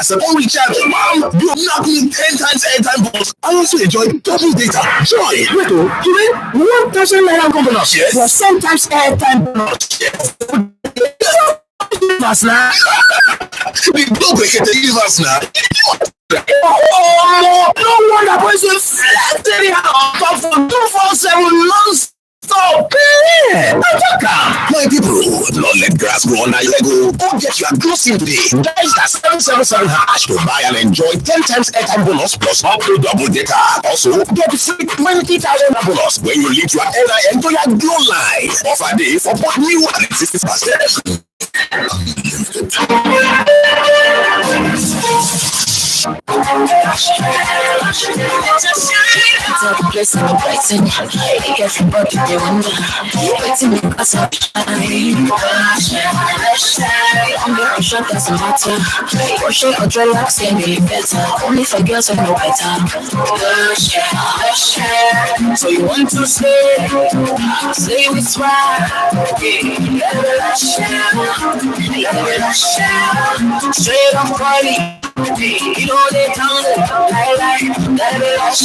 as a phone recharge. Wow, you knock me 10 times airtime bonus. I also enjoy double data. Joy. Wait, you mean 1,000 naira bonus? Yes. Plus 10 times airtime bonus. Yes. Now. The blow break at the universe now. Oh, no wonder boys will flat anyhow. Top for 247 non-stop. My people, don't let grass grow under your ego. Go get your glow sim today. Dial *777# to buy and enjoy 10 times airtime bonus plus up to double data. Also, get free 20,000 bonus when you link your NIN to your glow line. Offer day for both new and existing customers. So you want to say with swag, straight on party. You know they tell it, one night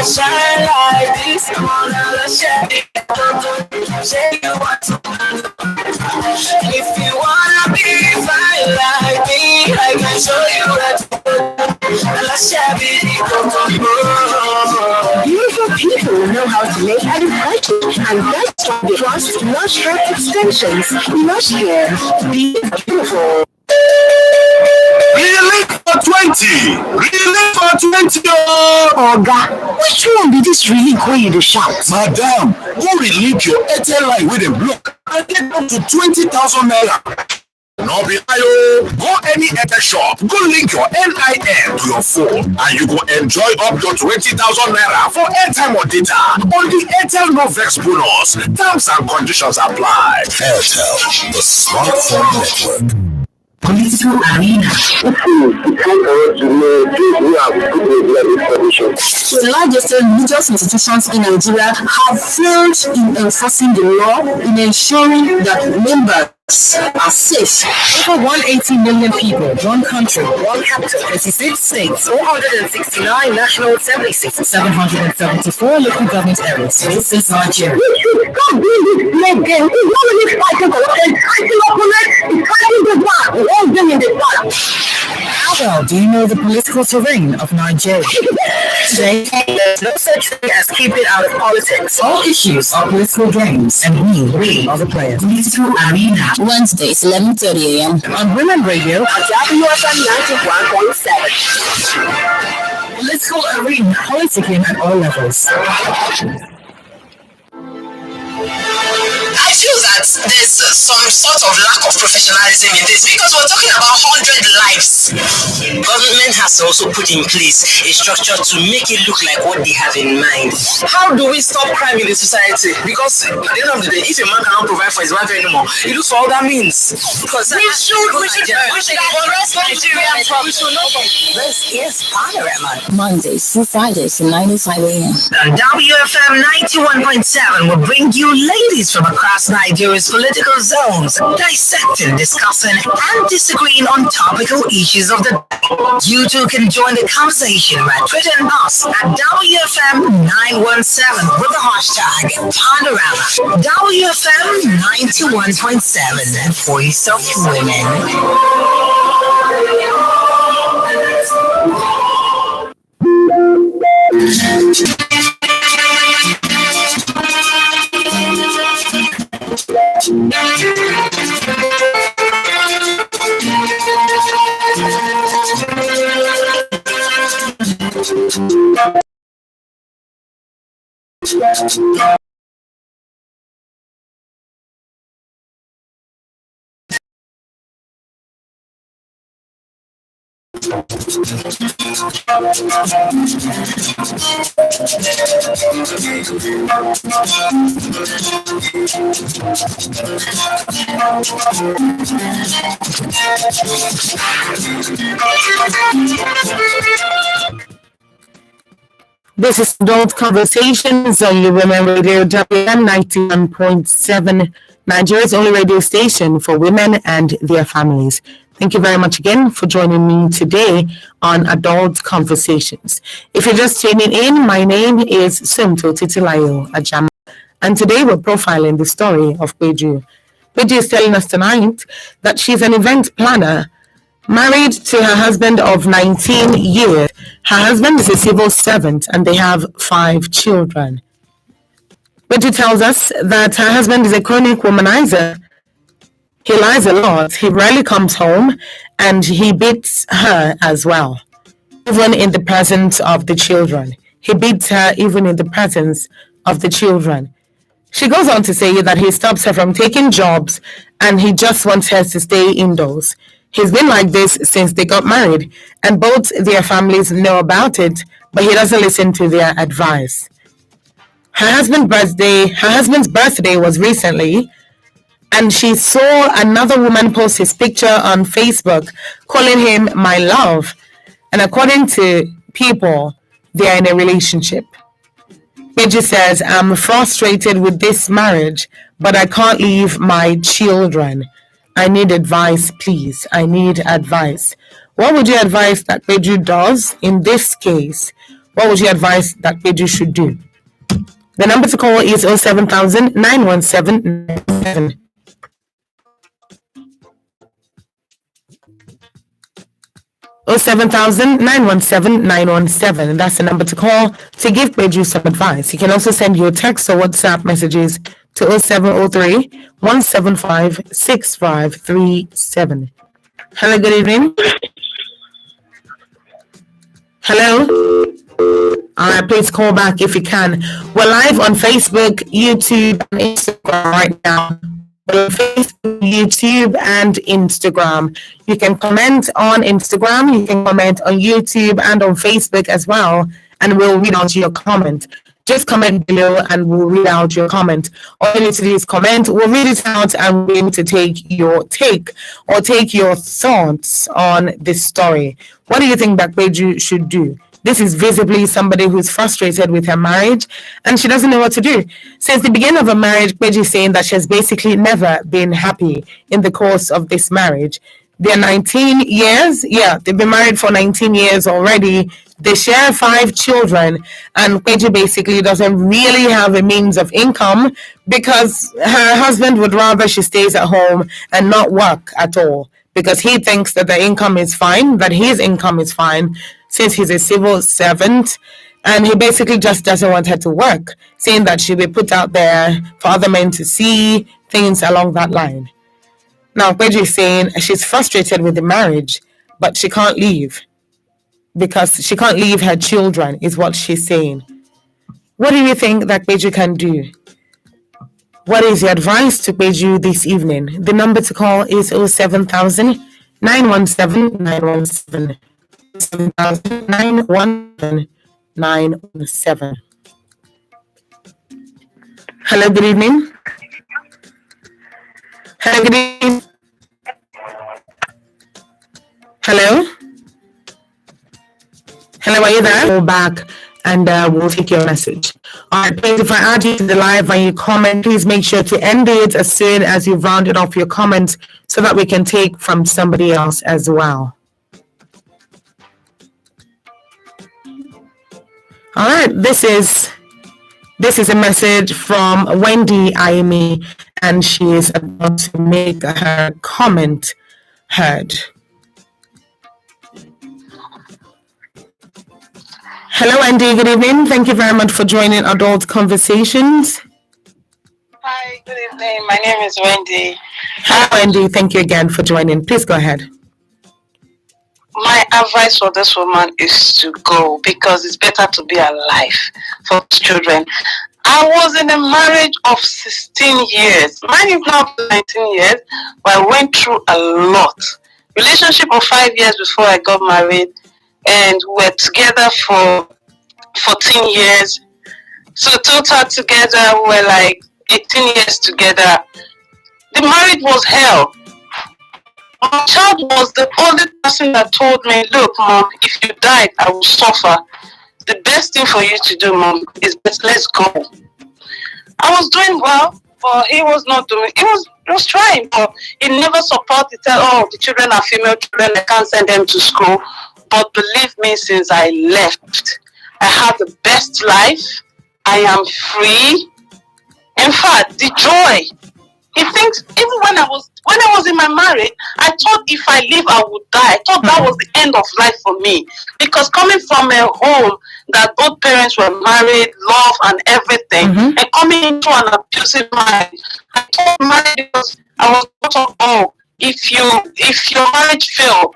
shine like this, if you wanna be fine like me, I can show you that. Beautiful people know how to make and like it, and that's why they trust Lush Hair Extensions. Lush Hair, be beautiful. Relink for 20! Relink for 20! Oga, which one be this relink wey you dey shout? Madam, go relink your Airtel line with a block and get up to 20,000 naira. No be lie. Go any Airtel shop, go link your NIN to your phone, and you go enjoy up to 20,000 naira for airtime or data on the Airtel No Vex bonus. Terms and conditions apply. Airtel, the smartphone network. Political arena. The largest religious institutions in Nigeria have failed in enforcing the law, in ensuring that members are safe. Over 180 million people, one country, one capital, 26 states, 469 national assemblies, 774 local government areas. This is Nigeria. How well do you know the political terrain of Nigeria? Today, there's no such thing as keep it out of politics. All issues are political games, and we are the players. Political arena. Wednesdays, 11:30 a.m. on Women Radio at WFM 91.7. Political arena. Politicking at all levels. I feel that there's some sort of lack of professionalism in this because we're talking about 100 lives. Government has also put in place a structure to make it look like what they have in mind. How do we stop crime in the society? Because at the end of the day, if a man cannot provide for his wife anymore, he looks for all that means. Because we should address Nigerian problems. This is Panorama. Mondays through Fridays from 9 to 5 a.m. And WFM 91.7 will bring you ladies from across Nigeria's political zones, dissecting, discussing, and disagreeing on topical issues of the day. You too can join the conversation by tweeting us at WFM 917 with the hashtag Panorama. WFM 91.7, Voice of Women. This is Adult Conversations on your Women Radio WM 91.7, Nigeria's only radio station for women and their families. Thank you very much again for joining me today on Adult Conversations. If you're just tuning in, my name is Sumto Titilayo Ajama, and today we're profiling the story of Peju. Peju is telling us tonight that she's an event planner married to her husband of 19 years. Her husband is a civil servant and they have 5 children. Peju tells us that her husband is a chronic womanizer. He lies a lot, he rarely comes home, and he beats her as well, even in the presence of the children. He beats her even in the presence of the children. She goes on to say that he stops her from taking jobs and he just wants her to stay indoors. He's been like this since they got married, and both their families know about it, but he doesn't listen to their advice. Her husband's birthday was recently, and she saw another woman post his picture on Facebook calling him my love. And according to people, they are in a relationship. Peju says, I'm frustrated with this marriage, but I can't leave my children. I need advice, please. I need advice. What would you advise that Peju does in this case? What would you advise that Peju should do? The number to call is 07000 917 07000 917 917. That's the number to call to give Peju some advice. You can also send your text or WhatsApp messages to 0703 175 6537. Hello, good evening. Hello. Please call back if you can. We're live on Facebook, YouTube, and Instagram right now. Facebook, YouTube, and Instagram. You can comment on Instagram, you can comment on YouTube and on Facebook as well, and we'll read out your comment. Just comment below and we'll read out your comment. All you need to do is comment, we'll read it out and we'll be able to take your thoughts on this story. What do you think that Peju should do? This is visibly somebody who's frustrated with her marriage and she doesn't know what to do. Since the beginning of her marriage, Peju is saying that she has basically never been happy in the course of this marriage. They're 19 years. Yeah, they've been married for 19 years already. They share 5 children, and Peju basically doesn't really have a means of income because her husband would rather she stays at home and not work at all because he thinks that the income is fine, that his income is fine since he's a civil servant, and he basically just doesn't want her to work, saying that she'll be put out there for other men to see, things along that line. Now, Peju is saying she's frustrated with the marriage, but she can't leave because she can't leave her children, is what she's saying. What do you think that Peju can do? What is your advice to Peju this evening? The number to call is 07000 917 917. 07000 917 917. Hello, good evening. Hello, good evening. Hello? Hello, are you there? Go back and we'll take your message. All right, please, if I add you to the live and you comment, please make sure to end it as soon as you've rounded off your comments so that we can take from somebody else as well. All right, this is a message from Wendy Aimi, and she is about to make her comment heard. Hello, Wendy. Good evening. Thank you very much for joining Adult Conversations. Hi, good evening. My name is Wendy. Hi, Wendy. Thank you again for joining. Please go ahead. My advice for this woman is to go because it's better to be alive for children. I was in a marriage of 16 years. Mine is now 19 years, but I went through a lot. Relationship of 5 years before I got married, and we were together for 14 years. So total together, we were like 18 years together. The marriage was hell. My child was the only person that told me, look, Mom, if you died, I will suffer. the best thing for you to do, Mom, is let's go. I was doing well, but he was not doing. He was trying, but he never supported. He said, "Oh, the children are female children. I can't send them to school." But believe me, since I left, I have the best life. I am free. In fact, the joy. He thinks even when I was in my marriage, I thought if I live, I would die. I thought that was the end of life for me. Because coming from a home that both parents were married, love and everything, and coming into an abusive marriage, I thought marriage was, I was thought, oh, if your marriage failed,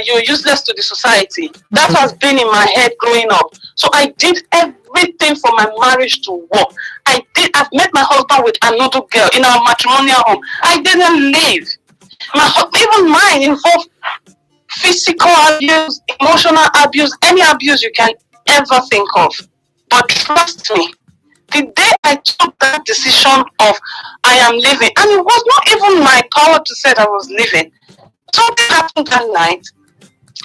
you're useless to the society. That has been in my head growing up. So I did everything for my marriage to work. I've met my husband with another girl in our matrimonial home. I didn't leave. Even mine involved physical abuse, emotional abuse, any abuse you can ever think of. But trust me, the day I took that decision of I am leaving, and it was not even my power to say I was leaving. Something happened that night,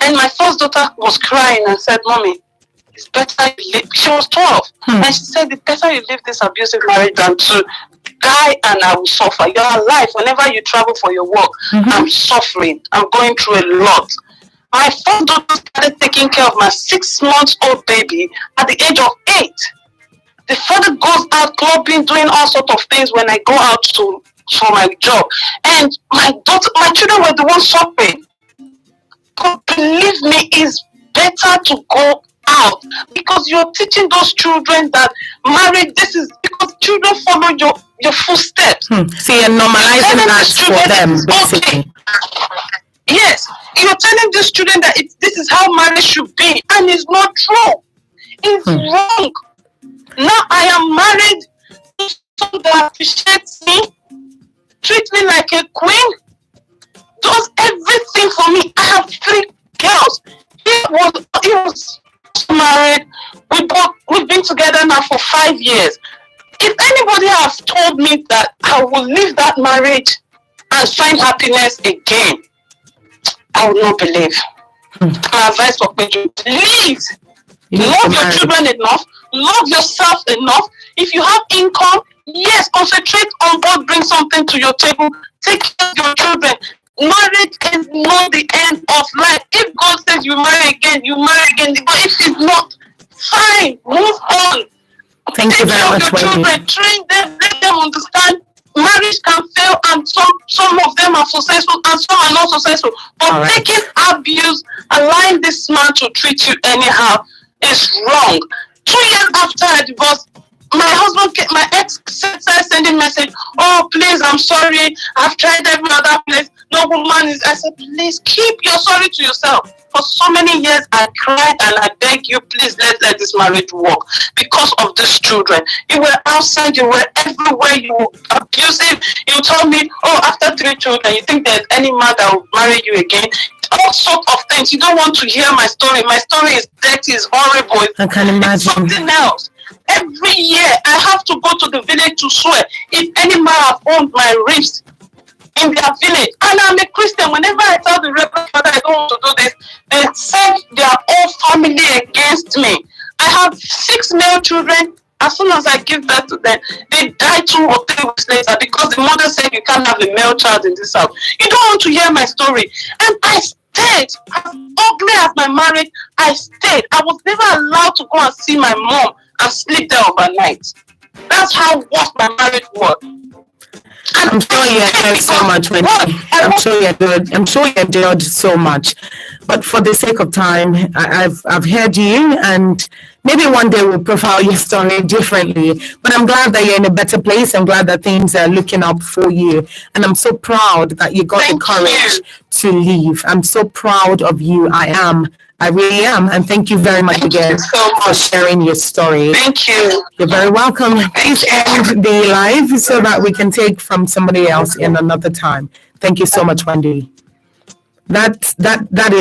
and my first daughter was crying and said, "Mommy, it's better you leave." She was 12, and she said, "It's better you leave this abusive marriage than to die and I will suffer. You're alive. Whenever you travel for your work, I'm suffering. I'm going through a lot." My first daughter started taking care of my 6-month-old baby at the age of 8. The father goes out clubbing, doing all sorts of things when I go out for my job. And my children were the ones suffering. But believe me, it's better to go out because you're teaching those children that marriage, this is because children follow your footsteps. So you're normalizing that for them, basically. Okay. Yes, you're telling these children that this is how marriage should be, and it's not true. It's wrong. Now I am married to someone that appreciates me, treats me like a queen, does everything for me. I have 3 girls. He was married. We've been together now for 5 years. If anybody has told me that I will leave that marriage and find happiness again, I will not believe. My advice for Pedro, please love your children enough, love yourself enough. If you have income, yes, concentrate on God, bring something to your table, take care of your children. Marriage is not the end of life. If God says you marry again, you marry again. But if it's not, fine, move on. Thank you very much, Wendy. Children, train them, let them understand marriage can fail, and some of them are successful and some are not successful. But taking abuse, allowing this man to treat you anyhow is wrong. 2 years after I divorced, my ex started sending message, "Oh, please, I'm sorry. I've tried every other place. No woman is." I said, "Please keep your sorry to yourself." For so many years, I cried and I begged you, please let this marriage work because of these children. You were outside, you were everywhere, you were abusive. You told me, "Oh, after 3 children, you think there's any man that will marry you again?" All sorts of things. You don't want to hear my story. My story is dirty, it's horrible. I can imagine. It's something else. Every year, I have to go to the village to swear. If any man have owned my ribs in their village, and I'm a Christian, whenever I tell the Reverend Father I don't want to do this, they send their whole family against me. I have 6 male children. As soon as I give birth to them, they die 2 or 3 weeks later because the mother said you can't have a male child in this house. You don't want to hear my story. And I stayed. As ugly as my marriage, I stayed. I was never allowed to go and see my mom and sleep there overnight. That's how worse my marriage was. I'm sure you endured so much, Wendy. I'm sure you endured so much. But for the sake of time, I've heard you, and maybe one day we'll profile your story differently. But I'm glad that you're in a better place. I'm glad that things are looking up for you. And I'm so proud that you got the courage to leave. I'm so proud of you. I really am. And thank you very much again for sharing your story. Thank you. You're very welcome. Please end the live so that we can take from somebody else in another time. Thank you so much, Wendy. That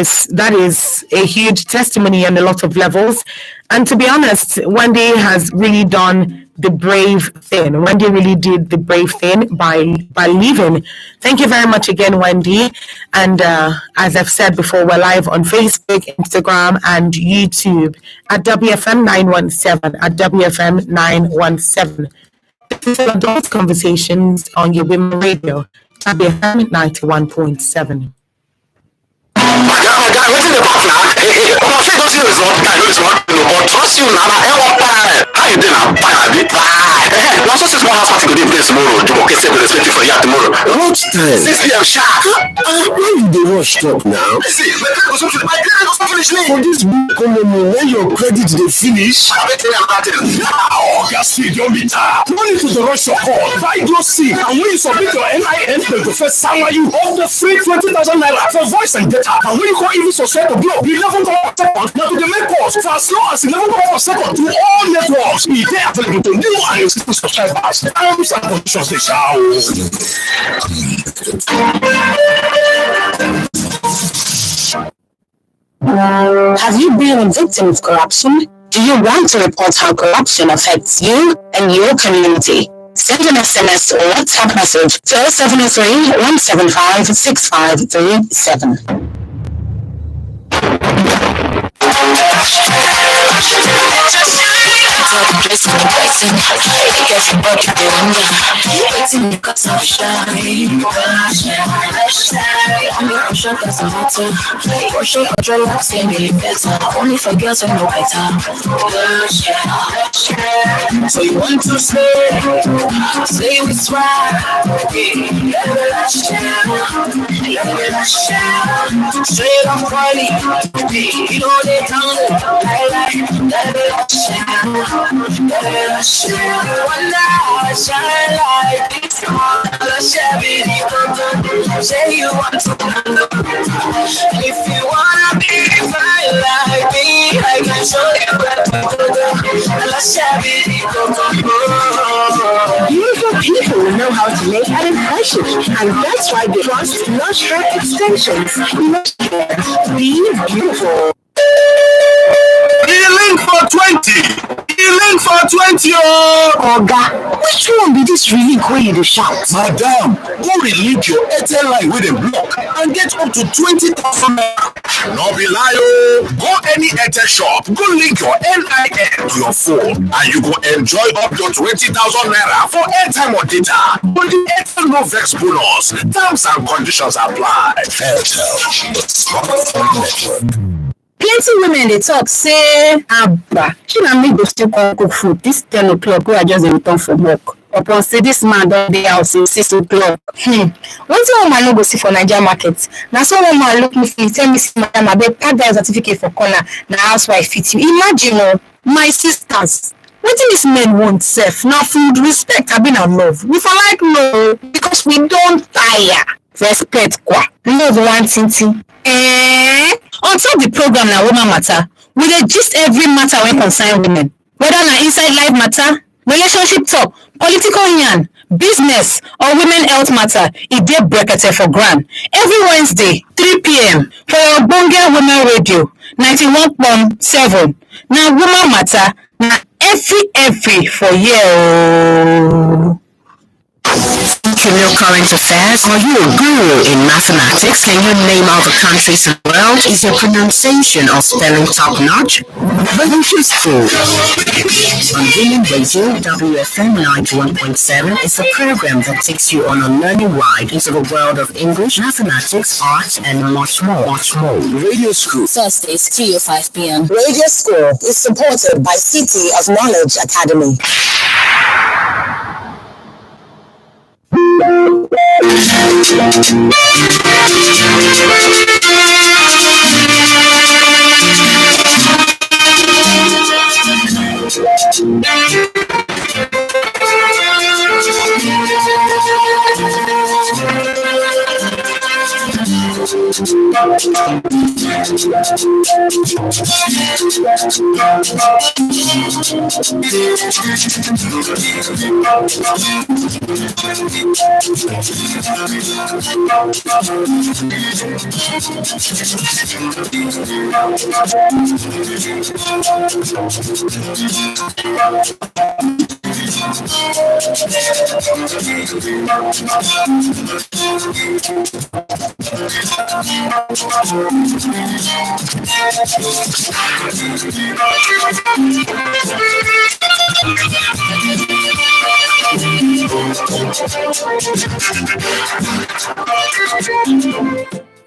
is a huge testimony on a lot of levels. And to be honest, Wendy has really done the brave thing. Wendy really did the brave thing by leaving. Thank you very much again, Wendy. And as I've said before, we're live on Facebook, Instagram, and YouTube at WFM 917 at WFM 917. This is Adult Conversations on your Women Radio, WFM 91.7. My guy, what's in the box now? I'm not saying don't see the result. I know this one, but trust you now. How you doing now? Bye. Now, so this one house party go dey place tomorrow. Jumoke said we respect you for here tomorrow. What time? 6 p.m. sharp. Why you dey rush up now? See, my credit go finish. For this big economy, when your credit dey finish, I bet you about it. Now, see, don't be tired. No need to rush your call. Buy Glow SIM, and when you submit your NIN, they go first salary you of the free 20,000 naira for voice and data. And when you go even subscribe to Glow, 11 per second. Now to the main calls for as low as 11 per second to all networks. It is available to new and existing subscribers. Terms and conditions they shall. Have you been a victim of corruption? Do you want to report how corruption affects you and your community? Send an SMS or WhatsApp message to 0703 175 6537. Only for girls who know better. So you want to say it's right. Straight up quality. You know they tell it. One night shine like this. Say you want to. If you wanna be fine like me, I can show you where to go. Beautiful people know how to make an impression, and that's why they trust Lush Hair Extensions. Lush Hair, be beautiful. Link for 20. Link for 20. Oga, which one be this relink wey you dey shout? Madam, go relink your Airtel line with a block and get up to 20,000 naira. No be lie. Go any Airtel shop, go link your NIN to your phone, and you go enjoy up to 20,000 naira for airtime or data. But the Airtel no vex bonus. Terms and conditions apply. Airtel, the smartphone network. Plenty women dey talk say, Abba, shey me go still come cook food this 10 o'clock wey I just dey return from work. Upon say this man don dey house since 6 o'clock. Wetin woman no go see for Naija market? Na so woman look me finish tell me say madam abeg pack that certificate for corner na housewife fit you. Imagine my sisters. Wetin dis men want sef? Na food, respect, abi na love? We for like no, because we don tire. Respect kwa. Love one tintin. On top the program na woman matter, we dey gist every matter wey concern women. Whether na inside life matter, relationship talk, political yarn, business or women health matter, e dey brekete for ground. Every Wednesday, 3 p.m. for your ogbonge women radio, 91.7. Na woman matter, na every for here. Trivial current affairs. Are you a guru in mathematics? Can you name all the countries in the world? Is your pronunciation or spelling top notch? Revolution School on Women Radio WFM 91.7 is a program that takes you on a learning ride into the world of English, mathematics, art, and much more. Radio School. Thursdays, 3 or 5 p.m. Radio School is supported by City of Knowledge Academy.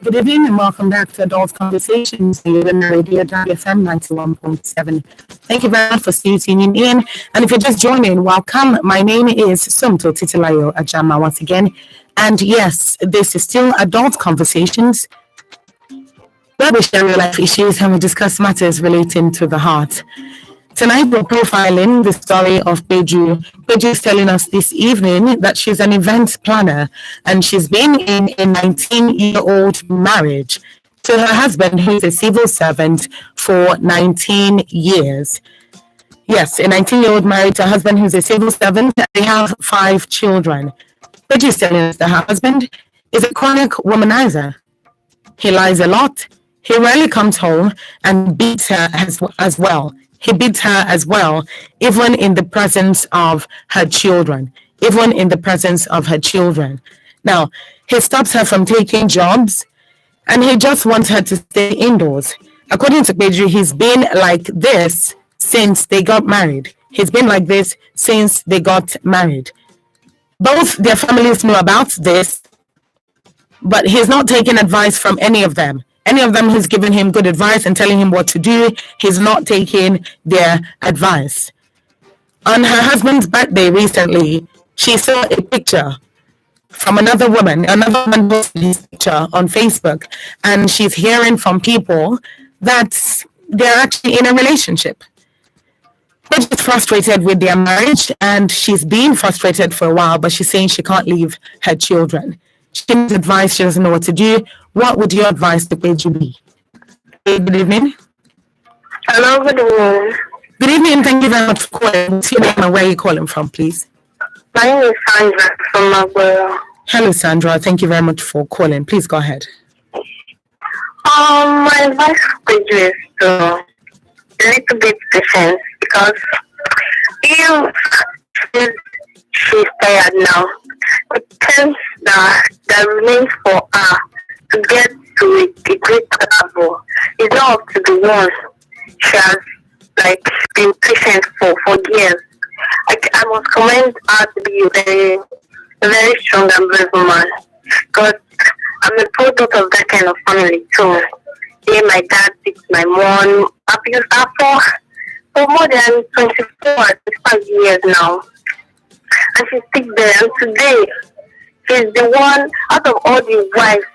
Good evening and welcome back to Adult Conversations on Radio WFM 91.7. Thank you very much for still tuning in. And if you're just joining, welcome. My name is Sumto Titilayo Ajama once again. And yes, this is still Adult Conversations, where we share real life issues and we discuss matters relating to the heart. Tonight, we're profiling the story of Peju. Peju is telling us this evening that she's an event planner and she's been in a 19-year-old marriage to her husband, who's a civil servant, for 19 years. Yes, a 19-year-old married to a husband who's a civil servant. They have 5 children. Peju is telling us that her husband is a chronic womanizer. He lies a lot. He rarely comes home and beats her as well. He beats her as well, even in the presence of her children. Even in the presence of her children. Now, he stops her from taking jobs, and he just wants her to stay indoors. According to Peju, he's been like this since they got married. He's been like this since they got married. Both their families know about this, but he's not taking advice from any of them. Any of them who's given him good advice and telling him what to do, he's not taking their advice. On her husband's birthday recently, she saw a picture from another woman posted his picture on Facebook, and she's hearing from people that they're actually in a relationship. But she's frustrated with their marriage, and she's been frustrated for a while, but she's saying she can't leave her children. She needs advice, she doesn't know what to do. What would your advice to Peju be? Good evening. Hello, good evening. Good evening, thank you very much for calling. What's your name and where are you calling from, please? My name is Sandra from Aguero. Hello, Sandra. Thank you very much for calling. Please go ahead. My advice for Peju is to a little bit patient, because if she's tired now, the time that remains for her to get to a great level is not up to the one she has been patient for years. I must commend her to be a very strong and brave woman, because I'm a product of that kind of family too. Yeah, my dad beat my mom, abused her for more than 24 or 25 years now. And she still there, and today she's the one out of all the wives